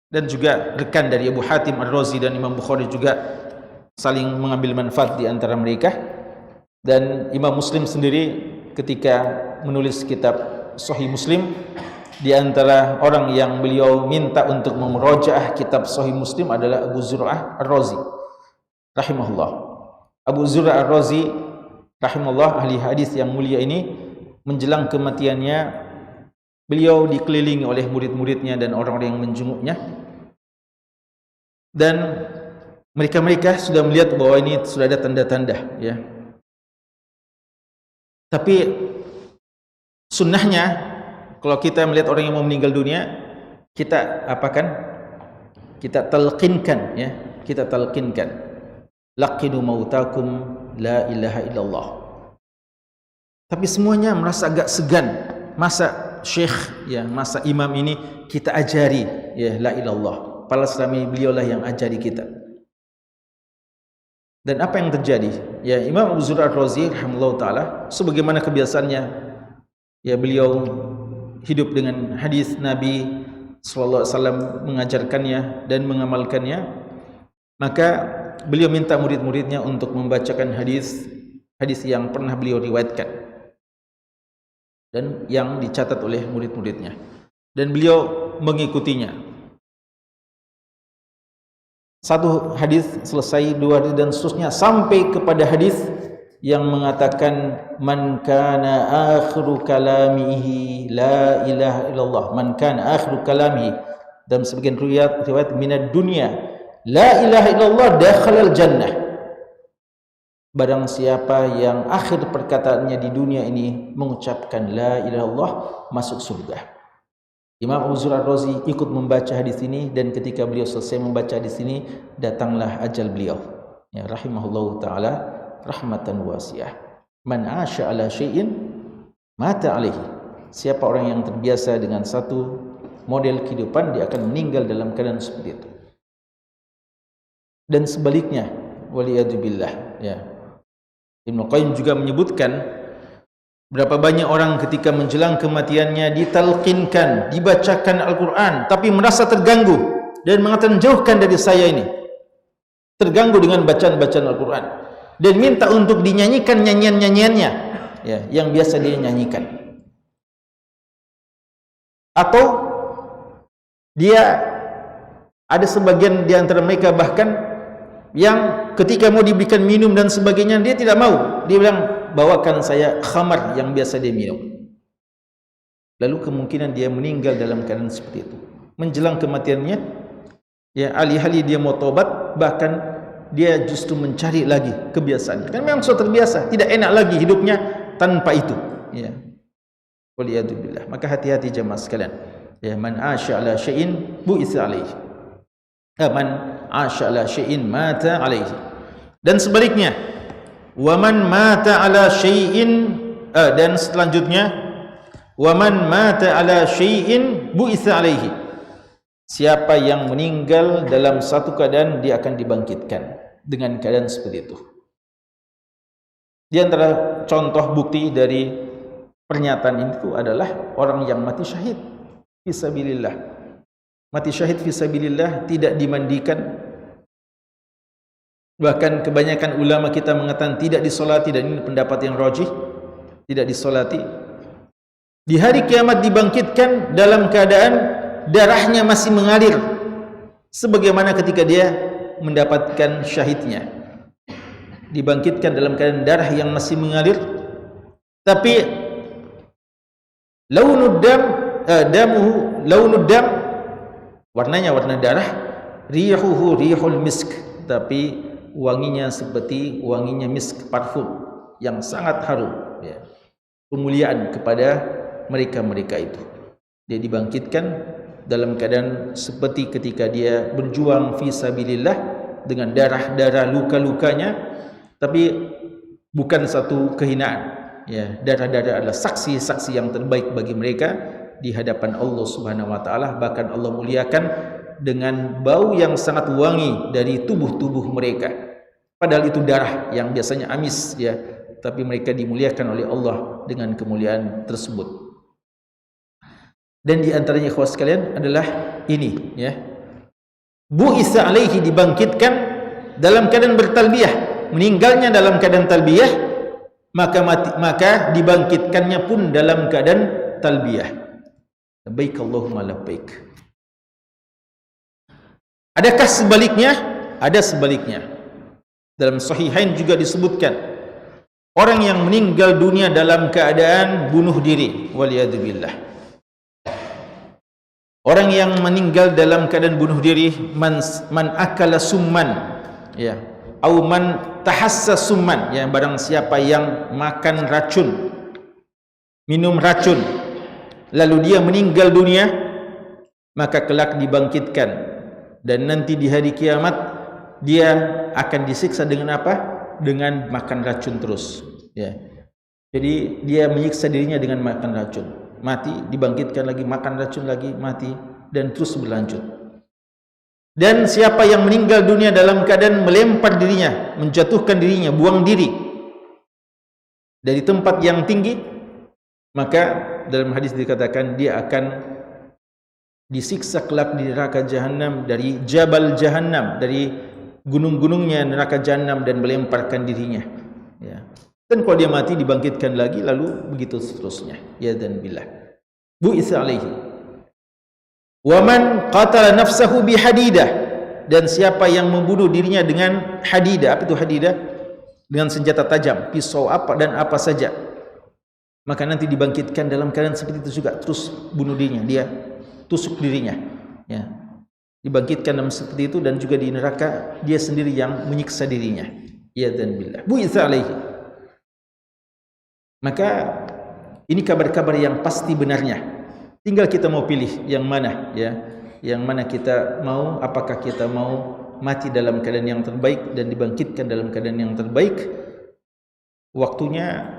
dan juga rekan dari Abu Hatim Ar-Razi dan Imam Bukhari, juga saling mengambil manfaat di antara mereka. Dan Imam Muslim sendiri ketika menulis kitab Sahih Muslim, di antara orang yang beliau minta untuk memurojaah kitab Sahih Muslim adalah Abu Zur'ah Ar-Razi rahimahullah. Abu Zur'ah Ar-Razi rahimahullah, ahli hadis yang mulia ini, menjelang kematiannya beliau dikelilingi oleh murid-muridnya dan orang-orang yang menjenguknya, dan mereka sudah melihat bahwa ini sudah ada tanda-tanda, ya. Tapi sunnahnya, kalau kita melihat orang yang mau meninggal dunia, kita apakan? Kita talqinkan, ya. Kita talqinkan. Laqinu mautakum la ilaha illallah. Tapi semuanya merasa agak segan. Masa syekh, ya, masa imam ini kita ajari, ya, la ilallah. Padahal selama ini beliaulah yang ajari kita. Dan apa yang terjadi? Ya, Imam Abu Zur'ah Ar-Razi rahimahullah taala, sebagaimana kebiasaannya, ya, beliau hidup dengan hadis Nabi sallallahu alaihi wasallam, mengajarkannya dan mengamalkannya. Maka beliau minta murid-muridnya untuk membacakan hadis yang pernah beliau riwayatkan dan yang dicatat oleh murid-muridnya, dan beliau mengikutinya. Satu hadis selesai, dua hadis, dan seterusnya sampai kepada hadis yang mengatakan man kana akhiru kalamihi la ilaha illallah, man kana akhiru kalamihi, dalam sebagian riwayat minad dunya la ilaha illallah dakhalal jannah. Barang siapa yang akhir perkataannya di dunia ini mengucapkan la ilaha illallah, masuk surga. Imam Abu Zur'ah Ar-Razi ikut membaca hadis ini, dan ketika beliau selesai membaca hadis ini, datanglah ajal beliau, ya, rahimahullahu taala rahmatan wasi'ah. Man 'asha 'ala syai'in mata 'alaihi. Siapa orang yang terbiasa dengan satu model kehidupan, dia akan meninggal dalam keadaan seperti itu. Dan sebaliknya, waliyadzubillah, ya. Ibnu Qayyim juga menyebutkan berapa banyak orang ketika menjelang kematiannya ditalqinkan, dibacakan Al-Quran, tapi merasa terganggu dan mengatakan jauhkan dari saya ini, terganggu dengan bacaan-bacaan Al-Quran, dan minta untuk dinyanyikan nyanyian-nyanyiannya, ya, yang biasa dia nyanyikan. Atau dia ada sebagian di antara mereka bahkan yang ketika mau diberikan minum dan sebagainya, dia tidak mau. Dia bilang, bawakan saya khamar yang biasa dia minum. Lalu kemungkinan dia meninggal dalam keadaan seperti itu. Menjelang kematiannya, ya, alih-alih dia mau tobat, bahkan dia justru mencari lagi kebiasaannya. Kan memang sudah terbiasa, tidak enak lagi hidupnya tanpa itu. Ya. Waliyadzubillah. Maka hati-hati jemaah sekalian. Ya, man asya ala syai'in bu'itsa alaihi. Man asya ala syai'in mata alaihi. Dan sebaliknya, wa man mata ala syai'in dan selanjutnya, wa man mata ala syai'in bu'itsa alaihi. Siapa yang meninggal dalam satu keadaan, dia akan dibangkitkan dengan keadaan seperti itu. Di antara contoh bukti dari pernyataan itu adalah orang yang mati syahid fisabilillah. Mati syahid fisabilillah tidak dimandikan. Bahkan kebanyakan ulama kita mengatakan tidak disolati, dan ini pendapat yang rajih, tidak disolati. Di hari kiamat dibangkitkan dalam keadaan darahnya masih mengalir sebagaimana ketika dia mendapatkan syahidnya. Dibangkitkan dalam keadaan darah yang masih mengalir, tapi launud dam launud dam, warnanya warna darah, rihuhu rihul misk, tapi wanginya seperti wanginya misk, parfum yang sangat harum, ya. Pemuliaan kepada mereka-mereka itu. Dia dibangkitkan dalam keadaan seperti ketika dia berjuang fi sabilillah dengan darah-darah luka-lukanya, tapi bukan satu kehinaan. Ya, darah-darah adalah saksi-saksi yang terbaik bagi mereka di hadapan Allah Subhanahu wa taala. Bahkan Allah muliakan dengan bau yang sangat wangi dari tubuh-tubuh mereka. Padahal itu darah yang biasanya amis, ya, tapi mereka dimuliakan oleh Allah dengan kemuliaan tersebut. Dan di antaranya ikhwas sekalian adalah ini, ya. Bu'itsa alaihi, dibangkitkan dalam keadaan bertalbiyah, meninggalnya dalam keadaan talbiyah, maka dibangkitkannya pun dalam keadaan talbiyah. Labbaik Allahumma labbaik. Adakah sebaliknya? Ada sebaliknya. Dalam Sahihain juga disebutkan orang yang meninggal dunia dalam keadaan bunuh diri, waliyadzubillah. Orang yang meninggal dalam keadaan bunuh diri, man akala summan, ya, au man tahassa summan, ya, barang siapa yang makan racun, minum racun, lalu dia meninggal dunia, maka kelak dibangkitkan, dan nanti di hari kiamat dia akan disiksa dengan apa? Dengan makan racun terus, ya. Jadi dia menyiksa dirinya dengan makan racun. Mati, dibangkitkan lagi, makan racun lagi, mati, dan terus berlanjut. Dan siapa yang meninggal dunia dalam keadaan melempar dirinya, menjatuhkan dirinya, buang diri dari tempat yang tinggi, maka dalam hadis dikatakan dia akan disiksa kelak di neraka jahanam, dari jabal jahanam, dari gunung-gunungnya neraka jahanam, dan melemparkan dirinya, ya. Dan kalau dia mati dibangkitkan lagi, lalu begitu seterusnya. Ya dan billah. Bu'itsa alaihi. Wa man qatala nafsahu bihadidah, dan siapa yang membunuh dirinya dengan hadidah. Apa itu hadidah? Dengan senjata tajam, pisau apa dan apa saja. Maka nanti dibangkitkan dalam keadaan seperti itu juga, terus bunuh dirinya, dia tusuk dirinya, ya. Dibangkitkan dalam seperti itu, dan juga di neraka dia sendiri yang menyiksa dirinya. Ya dan billah. Bu'itsa alaihi. Maka ini kabar-kabar yang pasti benarnya. Tinggal kita mau pilih yang mana, ya. Yang mana kita mau, apakah kita mau mati dalam keadaan yang terbaik dan dibangkitkan dalam keadaan yang terbaik. Waktunya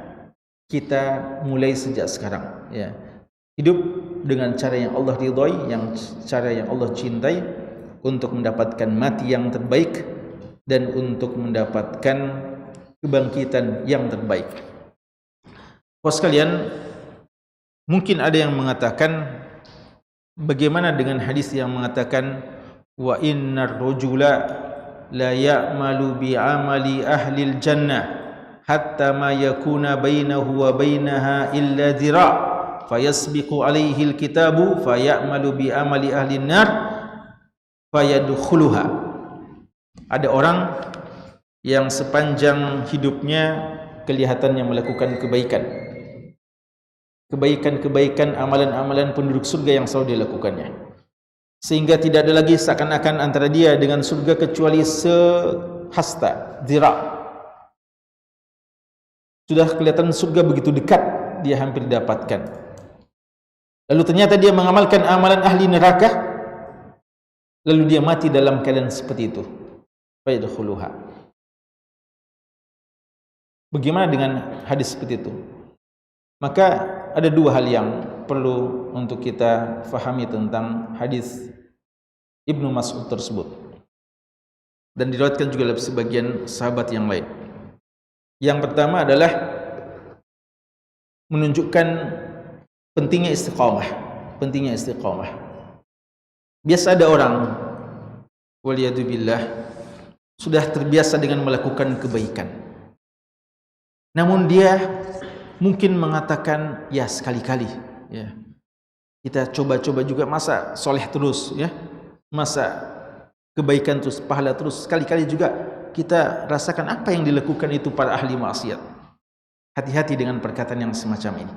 kita mulai sejak sekarang, ya. Hidup dengan cara yang Allah ridhoi, cara yang Allah cintai, untuk mendapatkan mati yang terbaik dan untuk mendapatkan kebangkitan yang terbaik. Bapak sekalian, mungkin ada yang mengatakan, bagaimana dengan hadis yang mengatakan wa innar rajula la ya'malu bi amali ahli jannah hatta ma yakuna bainahu wa bainaha illa dhira' fayasbiqu alaihi alkitabu fayamalu bi amali ahli nar fayadkhuluha. Ada orang yang sepanjang hidupnya kelihatannya melakukan kebaikan, amalan-amalan penduduk surga yang selalu dilakukannya. sehingga tidak ada lagi seakan-akan antara dia dengan surga kecuali sehasta, zira'. Sudah kelihatan surga begitu dekat, dia hampir dapatkan. Lalu ternyata dia mengamalkan amalan ahli neraka, lalu dia mati dalam keadaan seperti itu. Fayadkhuluha. Bagaimana dengan hadis seperti itu? Maka ada dua hal yang perlu untuk kita fahami tentang hadis Ibnu Mas'ud tersebut, dan diriwayatkan juga oleh sebagian sahabat yang lain. Yang pertama adalah menunjukkan pentingnya istiqamah. Pentingnya istiqamah. Biasa ada orang, waliyadzubillah, sudah terbiasa dengan melakukan kebaikan, namun dia mungkin mengatakan, ya sekali-kali, ya kita coba-coba juga, masa soleh terus, ya masa kebaikan terus, pahala terus, sekali-kali juga kita rasakan apa yang dilakukan itu para ahli maksiat. Hati-hati dengan perkataan yang semacam ini.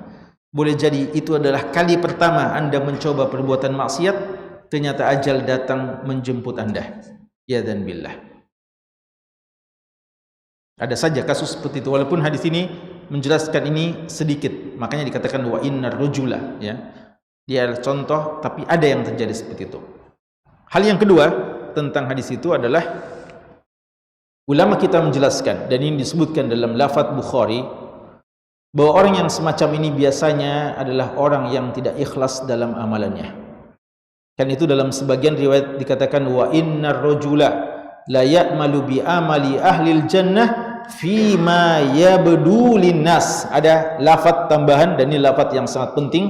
Boleh jadi itu adalah kali pertama Anda mencoba perbuatan maksiat, ternyata ajal datang menjemput Anda. Ya dan billah. Ada saja kasus seperti itu, walaupun hadis ini menjelaskan ini sedikit, makanya dikatakan wa innar rajula, ya. Dia adalah contoh, tapi ada yang terjadi seperti itu. Hal yang kedua tentang hadis itu adalah ulama kita menjelaskan, dan ini disebutkan dalam lafaz Bukhari, bahwa orang yang semacam ini biasanya adalah orang yang tidak ikhlas dalam amalannya. Kan itu dalam sebagian riwayat dikatakan wa innar rajula la ya'malu bi amali ahlil jannah fima yabdu linnas. Ada lafaz tambahan, dan ini lafaz yang sangat penting.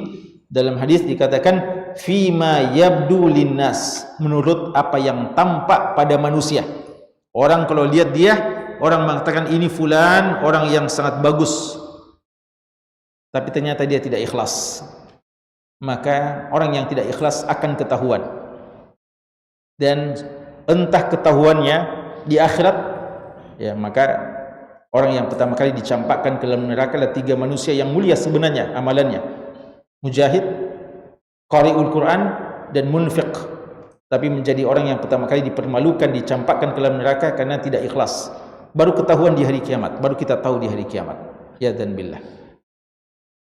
Dalam hadis dikatakan fima yabdu linnas, menurut apa yang tampak pada manusia. Orang kalau lihat dia, orang mengatakan ini fulan orang yang sangat bagus, tapi ternyata dia tidak ikhlas. Maka orang yang tidak ikhlas akan ketahuan, dan entah ketahuannya di akhirat, ya maka orang yang pertama kali dicampakkan ke dalam neraka adalah tiga manusia yang mulia sebenarnya amalannya: mujahid, qari'ul Quran, dan munfiq. Tapi menjadi orang yang pertama kali dipermalukan, dicampakkan ke dalam neraka karena tidak ikhlas. Baru ketahuan di hari kiamat, baru kita tahu di hari kiamat. Ya dan billah.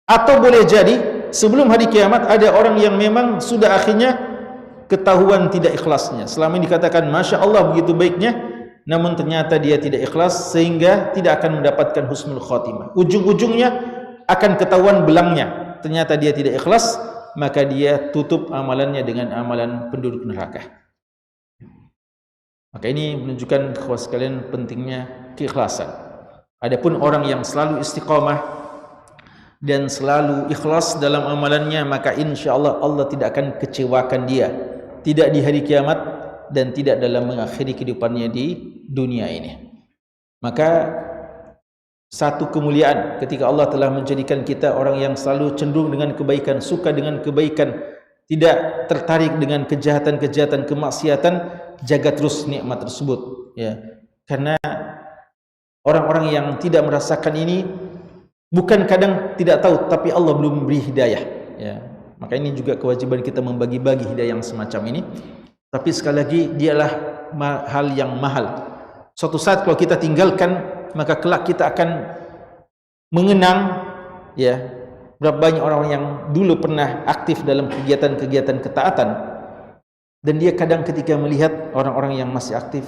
Atau boleh jadi sebelum hari kiamat ada orang yang memang sudah akhirnya ketahuan tidak ikhlasnya. Selama ini dikatakan Masya Allah begitu baiknya, namun ternyata dia tidak ikhlas, sehingga tidak akan mendapatkan husnul khotimah. Ujung-ujungnya akan ketahuan belangnya, ternyata dia tidak ikhlas, maka dia tutup amalannya dengan amalan penduduk neraka. Maka ini menunjukkan kepada sekalian pentingnya keikhlasan. Adapun orang yang selalu istiqamah dan selalu ikhlas dalam amalannya, maka insya-Allah Allah tidak akan kecewakan dia, tidak di hari kiamat dan tidak dalam mengakhiri kehidupannya di dunia ini. Maka satu kemuliaan ketika Allah telah menjadikan kita orang yang selalu cenderung dengan kebaikan, suka dengan kebaikan, tidak tertarik dengan kejahatan-kejahatan, kemaksiatan. Jaga terus nikmat tersebut, ya. Karena orang-orang yang tidak merasakan ini bukan kadang tidak tahu, tapi Allah belum beri hidayah, ya. Maka ini juga kewajiban kita membagi-bagi hidayah yang semacam ini. Tapi sekali lagi dialah hal yang mahal. Suatu saat kalau kita tinggalkan, maka kelak kita akan mengenang, ya, berapa banyak orang yang dulu pernah aktif dalam kegiatan-kegiatan ketaatan, dan dia kadang ketika melihat orang-orang yang masih aktif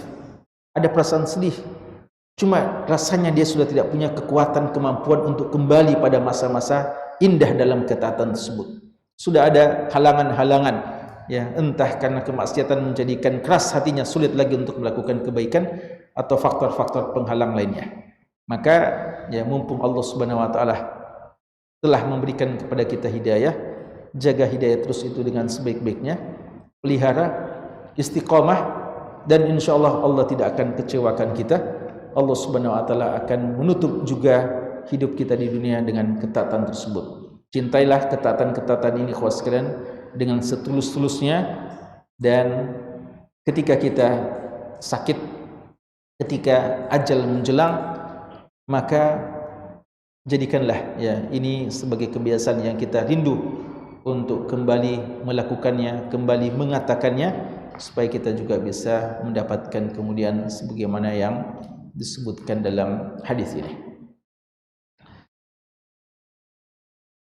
ada perasaan sedih. Cuma rasanya dia sudah tidak punya kekuatan, kemampuan untuk kembali pada masa-masa indah dalam ketaatan tersebut. Sudah ada halangan-halangan, ya, entah karena kemaksiatan menjadikan keras hatinya, sulit lagi untuk melakukan kebaikan, atau faktor-faktor penghalang lainnya. Maka ya, mumpung Allah Subhanahu wa taala telah memberikan kepada kita hidayah, jaga hidayah terus itu dengan sebaik-baiknya, pelihara istiqamah, dan insyaallah Allah tidak akan kecewakan kita. Allah Subhanahu wa taala akan menutup juga hidup kita di dunia dengan ketaatan tersebut. Cintailah ketaatan-ketaatan ini kawan sekalian dengan setulus-tulusnya, dan ketika kita sakit, ketika ajal menjelang, maka jadikanlah, ya, ini sebagai kebiasaan yang kita rindu untuk kembali melakukannya, kembali mengatakannya, supaya kita juga bisa mendapatkan kemudian sebagaimana yang disebutkan dalam hadis ini.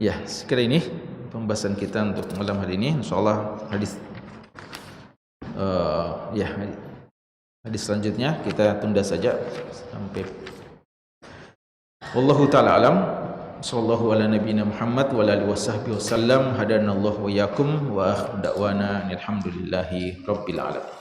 Ya, sekira ini pembahasan kita untuk malam hari ini. Insyaallah hadis hadis selanjutnya kita tunda saja sampai wallahu taala alam. Sallallahu ala nabiyina Muhammad wa ala alihi wasahbihi wasallam. Hadanallahu wa iyyakum wa akhiru da'wana alhamdulillahi rabbil alamin.